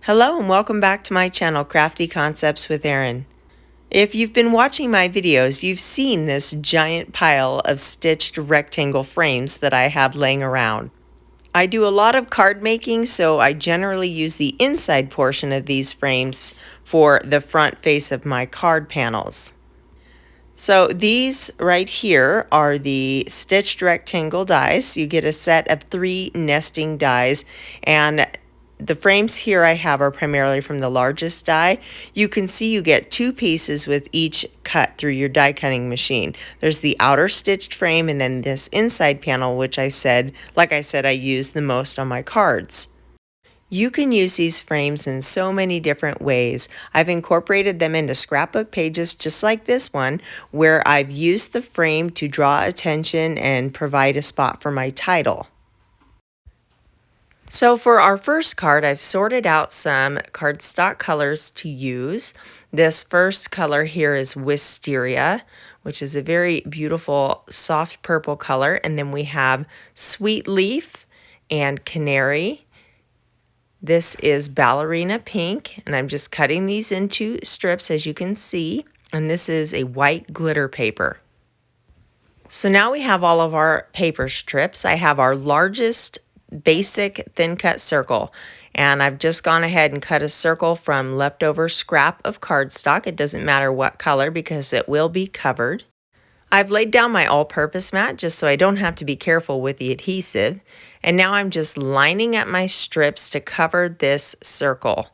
Hello and welcome back to my channel, Crafty Concepts with Erin. If you've been watching my videos, you've seen this giant pile of stitched rectangle frames that I have laying around. I do a lot of card making, so I generally use the inside portion of these frames for the front face of my card panels. So these right here are the stitched rectangle dies. You get a set of 3 nesting dies, and the frames here I have are primarily from the largest die. You can see you get 2 pieces with each cut through your die cutting machine. There's the outer stitched frame and then this inside panel, which I use the most on my cards. You can use these frames in so many different ways. I've incorporated them into scrapbook pages just like this one, where I've used the frame to draw attention and provide a spot for my title. So for our first card, I've sorted out some cardstock colors to use. This first color here is Wisteria, which is a very beautiful soft purple color. And then we have Sweet Leaf and Canary. This is Ballerina Pink, and I'm just cutting these into strips, as you can see. And this is a white glitter paper. So now we have all of our paper strips. I have our largest basic thin cut circle, and I've just gone ahead and cut a circle from leftover scrap of cardstock. It doesn't matter what color because it will be covered. I've laid down my all-purpose mat just so I don't have to be careful with the adhesive, and now I'm just lining up my strips to cover this circle.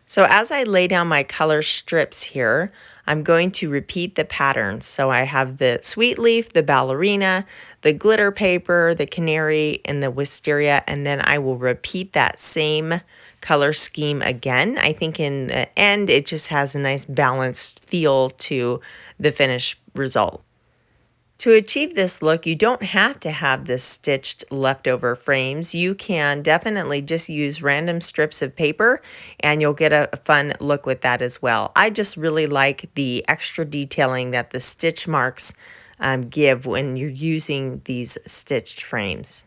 So as I lay down my color strips here, I'm going to repeat the pattern. So I have the Sweet Leaf, the Ballerina, the glitter paper, the Canary, and the Wisteria, and then I will repeat that same color scheme again. I think in the end it just has a nice balanced feel to the finished result. To achieve this look, you don't have to have the stitched leftover frames. You can definitely just use random strips of paper and you'll get a fun look with that as well. I just really like the extra detailing that the stitch marks give when you're using these stitched frames.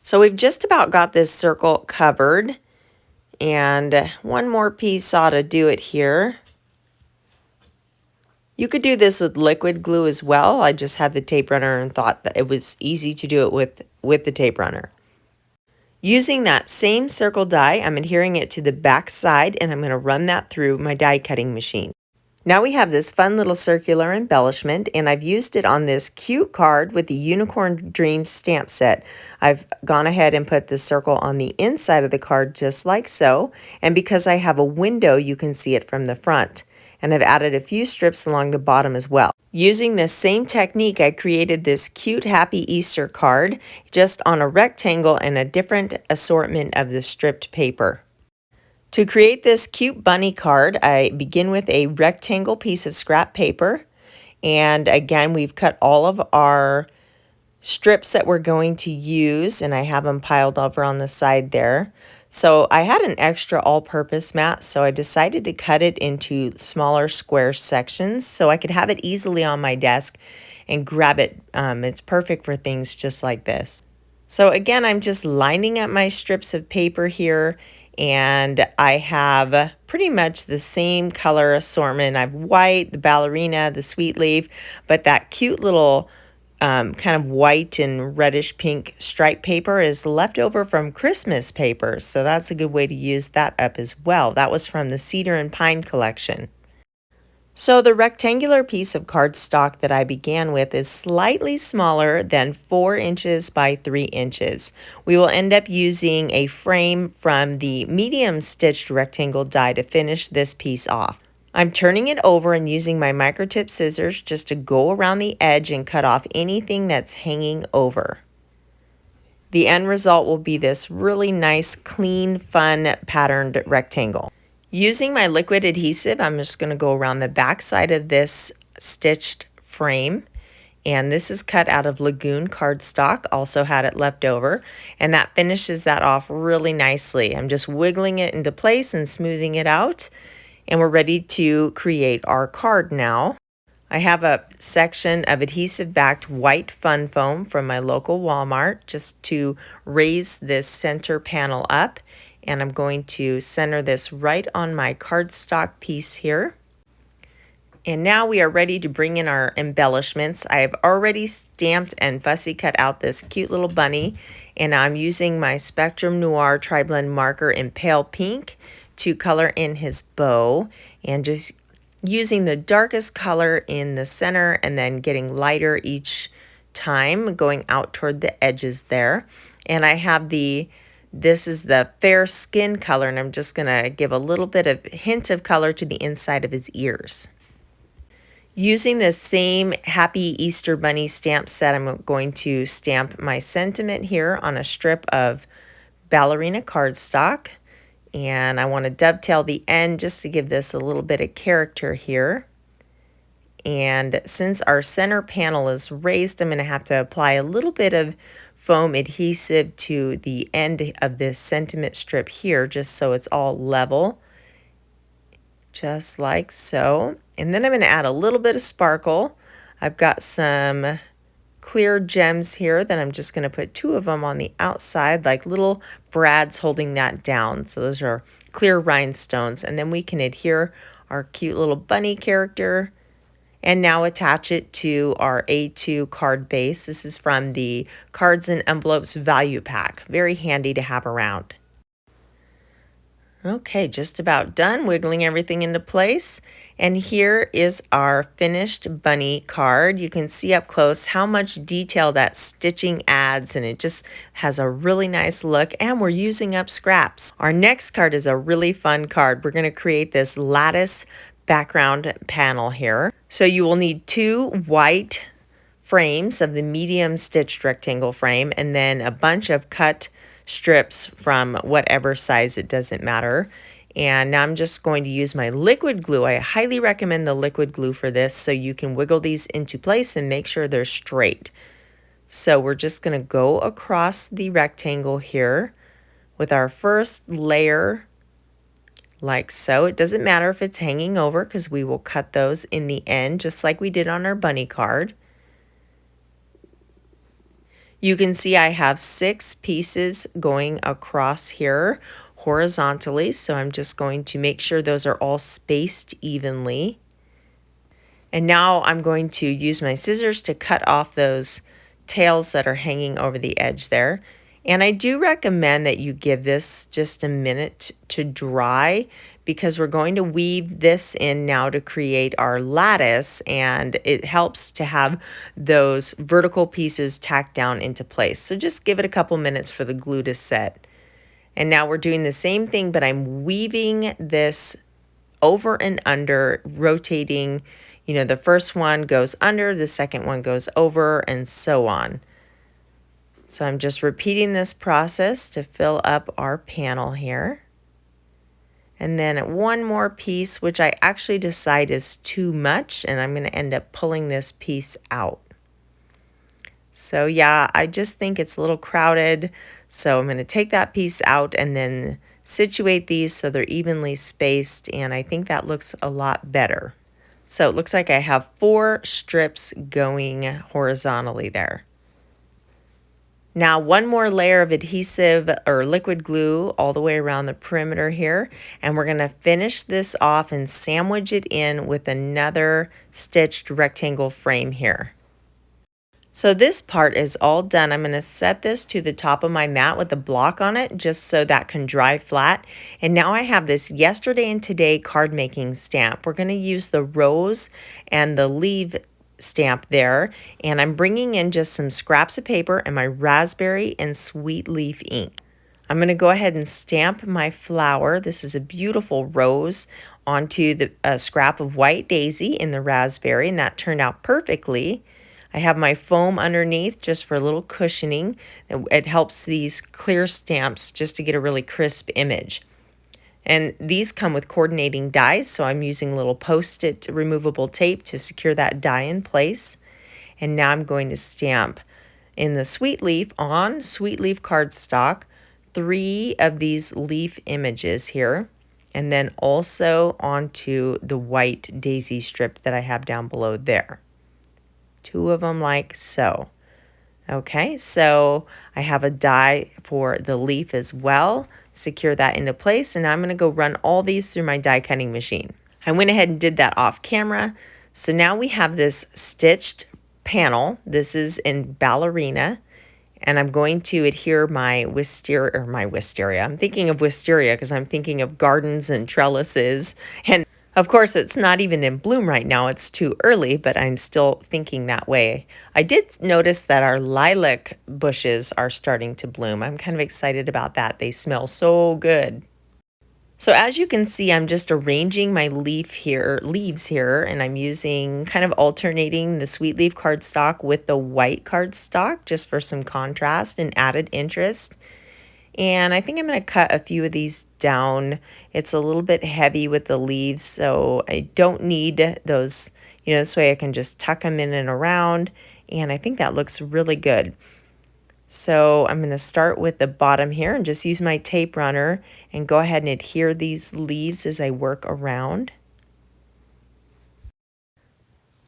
So we've just about got this circle covered, and one more piece ought to do it here. You could do this with liquid glue as well. I just had the tape runner and thought that it was easy to do it with the tape runner. Using that same circle die, I'm adhering it to the back side, and I'm going to run that through my die cutting machine. Now we have this fun little circular embellishment, and I've used it on this cute card with the Unicorn Dreams stamp set. I've gone ahead and put the circle on the inside of the card just like so, and because I have a window, you can see it from the front. And I've added a few strips along the bottom as well. Using this same technique, I created this cute Happy Easter card just on a rectangle and a different assortment of the stripped paper. To create this cute bunny card, I begin with a rectangle piece of scrap paper, and again we've cut all of our strips that we're going to use, and I have them piled over on the side there. So I had an extra all-purpose mat, so I decided to cut it into smaller square sections so I could have it easily on my desk and grab it. It's perfect for things just like this. So again, I'm just lining up my strips of paper here, and I have pretty much the same color assortment. I have white, the Ballerina, the Sweet Leaf, but that cute little kind of white and reddish pink stripe paper is left over from Christmas paper, so that's a good way to use that up as well. That was from the Cedar and Pine collection. So the rectangular piece of cardstock that I began with is slightly smaller than 4 inches by 3 inches. We will end up using a frame from the medium stitched rectangle die to finish this piece off. I'm turning it over and using my microtip scissors just to go around the edge and cut off anything that's hanging over. The end result will be this really nice, clean, fun, patterned rectangle. Using my liquid adhesive, I'm just going to go around the back side of this stitched frame. And this is cut out of Lagoon cardstock, also had it left over, and that finishes that off really nicely. I'm just wiggling it into place and smoothing it out. And we're ready to create our card now. I have a section of adhesive backed white fun foam from my local Walmart just to raise this center panel up, and I'm going to center this right on my cardstock piece here. And now we are ready to bring in our embellishments. I have already stamped and fussy cut out this cute little bunny, and I'm using my Spectrum Noir TriBlend marker in pale pink to color in his bow, and just using the darkest color in the center and then getting lighter each time, going out toward the edges there. And I have this is the fair skin color, and I'm just gonna give a little bit of hint of color to the inside of his ears. Using the same Happy Easter Bunny stamp set, I'm going to stamp my sentiment here on a strip of Ballerina cardstock. And I want to dovetail the end just to give this a little bit of character here. And since our center panel is raised, I'm going to have to apply a little bit of foam adhesive to the end of this sentiment strip here, just so it's all level, just like so. And then I'm going to add a little bit of sparkle. I've got some clear gems here that I'm just going to put 2 of them on the outside, like little brads holding that down. So those are clear rhinestones. And then we can adhere our cute little bunny character and now attach it to our A2 card base. This is from the Cards and Envelopes Value Pack. Very handy to have around. Okay, just about done wiggling everything into place. And here is our finished bunny card. You can see up close how much detail that stitching adds, and it just has a really nice look, and we're using up scraps. Our next card is a really fun card. We're going to create this lattice background panel here. So you will need 2 white frames of the medium stitched rectangle frame, and then a bunch of cut strips from whatever size, it doesn't matter. And now I'm just going to use my liquid glue. I highly recommend the liquid glue for this, so you can wiggle these into place and make sure they're straight. So we're just going to go across the rectangle here with our first layer like so. It doesn't matter if it's hanging over because we will cut those in the end just like we did on our bunny card. You can see I have 6 pieces going across here horizontally, so I'm just going to make sure those are all spaced evenly. And now I'm going to use my scissors to cut off those tails that are hanging over the edge there. And I do recommend that you give this just a minute to dry, because we're going to weave this in now to create our lattice, and it helps to have those vertical pieces tacked down into place. So just give it a couple minutes for the glue to set. And now we're doing the same thing, but I'm weaving this over and under, rotating, you know, the first one goes under, the second one goes over, and so on. So I'm just repeating this process to fill up our panel here. And then one more piece, which I actually decide is too much, and I'm going to end up pulling this piece out. So yeah, I just think it's a little crowded. So I'm going to take that piece out and then situate these so they're evenly spaced, and I think that looks a lot better. So it looks like I have 4 strips going horizontally there. Now one more layer of adhesive or liquid glue all the way around the perimeter here, and we're going to finish this off and sandwich it in with another stitched rectangle frame here. So this part is all done. I'm going to set this to the top of my mat with a block on it just so that can dry flat. And now I have this Yesterday and Today card making stamp. We're going to use the rose and the leaf stamp there, and I'm bringing in just some scraps of paper and my raspberry and sweet leaf ink. I'm going to go ahead and stamp my flower. This is a beautiful rose onto the scrap of white daisy in the raspberry, and that turned out perfectly. I have my foam underneath just for a little cushioning. It helps these clear stamps just to get a really crisp image. And these come with coordinating dies, so I'm using a little post-it removable tape to secure that die in place. And now I'm going to stamp in the sweet leaf on sweet leaf cardstock 3 of these leaf images here. and then also onto the white daisy strip that I have down below there. 2 of them like so. Okay, so I have a die for the leaf as well. Secure that into place, and I'm going to go run all these through my die cutting machine. I went ahead and did that off camera. So now we have this stitched panel. This is in Ballerina, and I'm going to adhere my wisteria. I'm thinking of wisteria because I'm thinking of gardens and trellises. And of course, it's not even in bloom right now. It's too early, but I'm still thinking that way. I did notice that our lilac bushes are starting to bloom. I'm kind of excited about that. They smell so good. So as you can see, I'm just arranging my leaves here, and I'm using kind of alternating the sweet leaf cardstock with the white cardstock just for some contrast and added interest. And I think I'm going to cut a few of these down. It's a little bit heavy with the leaves, so I don't need those, this way I can just tuck them in and around, and I think that looks really good. So I'm going to start with the bottom here and just use my tape runner and go ahead and adhere these leaves as I work around.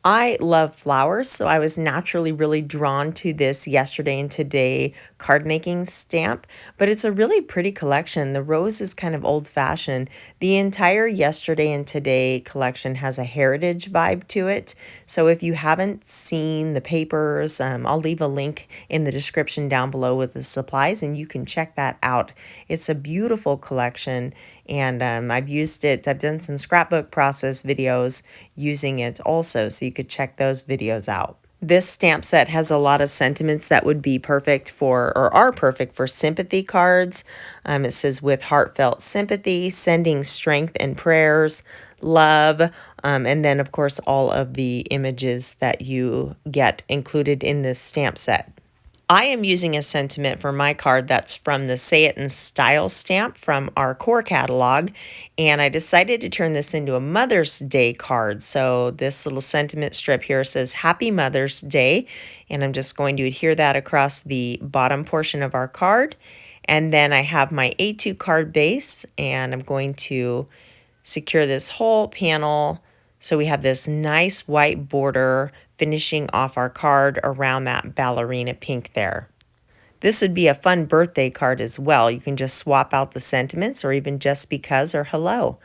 I love flowers, so I was naturally really drawn to this yesterday and today card making stamp, but it's a really pretty collection. The rose is kind of old fashioned. The entire yesterday and today collection has a heritage vibe to it. So if you haven't seen the papers, I'll leave a link in the description down below with the supplies, and you can check that out. It's a beautiful collection, and I've used it. I've done some scrapbook process videos using it also, so you could check those videos out. This stamp set has a lot of sentiments that would be perfect for, or are perfect for, sympathy cards. It says, with heartfelt sympathy, sending strength and prayers, love, and then of course all of the images that you get included in this stamp set. I am using a sentiment for my card that's from the Say It in Style stamp from our core catalog, and I decided to turn this into a Mother's Day card. So this little sentiment strip here says Happy Mother's Day, and I'm just going to adhere that across the bottom portion of our card. And then I have my A2 card base, and I'm going to secure this whole panel so we have this nice white border finishing off our card around that ballerina pink there. This would be a fun birthday card as well. You can just swap out the sentiments or even just because or hello.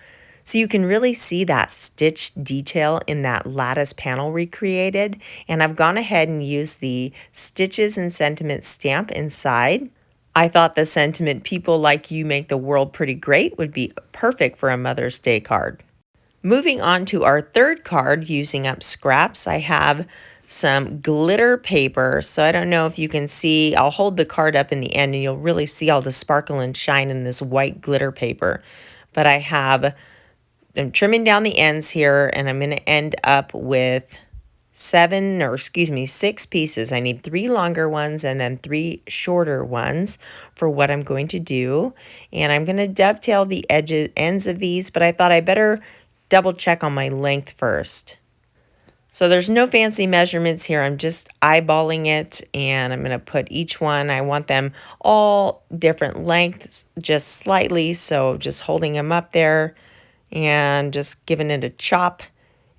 So you can really see that stitched detail in that lattice panel recreated. And I've gone ahead and used the Stitches and Sentiments stamp inside. I thought the sentiment, people like you make the world pretty great, would be perfect for a Mother's Day card. Moving on to our third card, using up scraps, I have some glitter paper. So I don't know if you can see, I'll hold the card up in the end and you'll really see all the sparkle and shine in this white glitter paper. But I'm trimming down the ends here, and I'm going to end up with 6 pieces. I need 3 longer ones and then 3 shorter ones for what I'm going to do. And I'm going to dovetail the ends of these, but I thought I better double check on my length first. So there's no fancy measurements here. I'm just eyeballing it, and I'm going to put each one. I want them all different lengths, just slightly. So just holding them up there and just giving it a chop.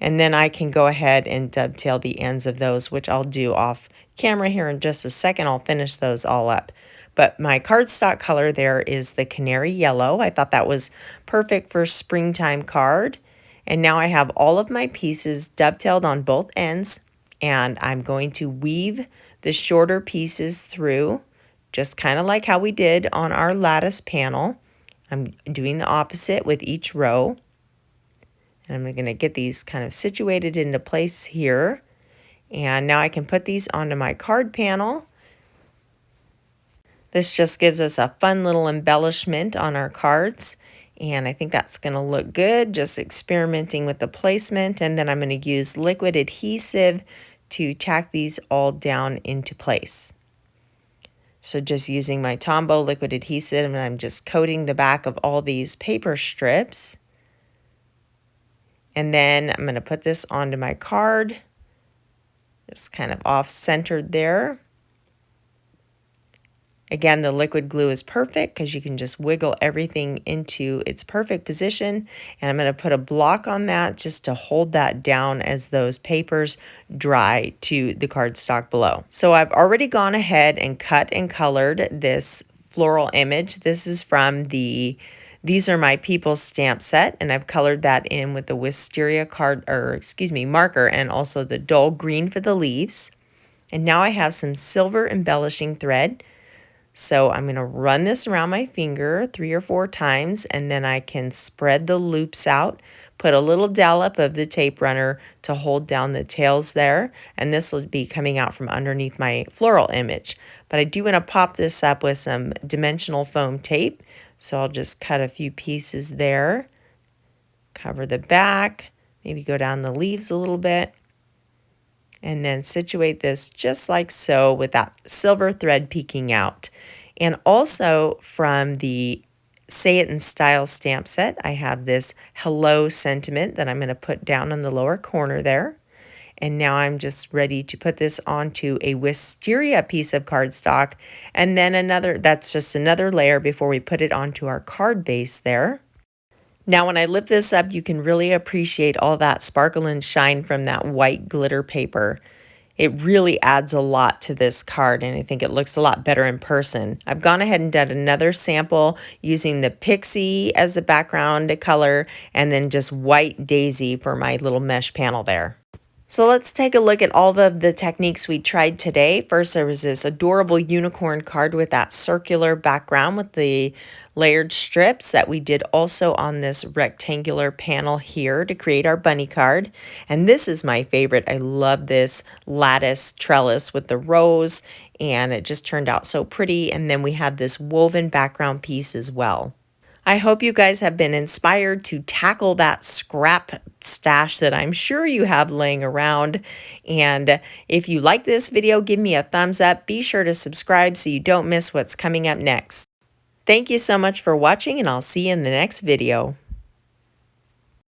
And then I can go ahead and dovetail the ends of those, which I'll do off camera here in just a second. I'll finish those all up. But my cardstock color there is the Canary Yellow. I thought that was perfect for springtime card. And now I have all of my pieces dovetailed on both ends, and I'm going to weave the shorter pieces through, just kind of like how we did on our lattice panel. I'm doing the opposite with each row. And I'm going to get these kind of situated into place here. And now I can put these onto my card panel. This just gives us a fun little embellishment on our cards. And I think that's going to look good, just experimenting with the placement. And then I'm going to use liquid adhesive to tack these all down into place. So just using my Tombow liquid adhesive, and I'm just coating the back of all these paper strips. And then I'm going to put this onto my card, just kind of off-centered there. Again, the liquid glue is perfect because you can just wiggle everything into its perfect position. And I'm going to put a block on that just to hold that down as those papers dry to the cardstock below. So I've already gone ahead and cut and colored this floral image. This is from the These Are My People stamp set, and I've colored that in with the Wisteria marker, and also the dull green for the leaves. And now I have some silver embellishing thread. So I'm going to run this around my finger 3 or 4 times, and then I can spread the loops out, put a little dollop of the tape runner to hold down the tails there, and this will be coming out from underneath my floral image. But I do want to pop this up with some dimensional foam tape, so I'll just cut a few pieces there, cover the back, maybe go down the leaves a little bit, and then situate this just like so with that silver thread peeking out. And also from the Say It in Style stamp set, I have this hello sentiment that I'm going to put down in the lower corner there. And now I'm just ready to put this onto a Wisteria piece of cardstock, and then that's just another layer before we put it onto our card base there. Now when I lift this up, you can really appreciate all that sparkle and shine from that white glitter paper. It really adds a lot to this card, and I think it looks a lot better in person. I've gone ahead and done another sample using the Pixie as the background color, and then just white daisy for my little mesh panel there. So let's take a look at all of the techniques we tried today. First, there was this adorable unicorn card with that circular background with the layered strips that we did also on this rectangular panel here to create our bunny card. And this is my favorite. I love this lattice trellis with the rose, and it just turned out so pretty. And then we have this woven background piece as well. I hope you guys have been inspired to tackle that scrap stash that I'm sure you have laying around. And if you like this video, give me a thumbs up. Be sure to subscribe so you don't miss what's coming up next. Thank you so much for watching, and I'll see you in the next video.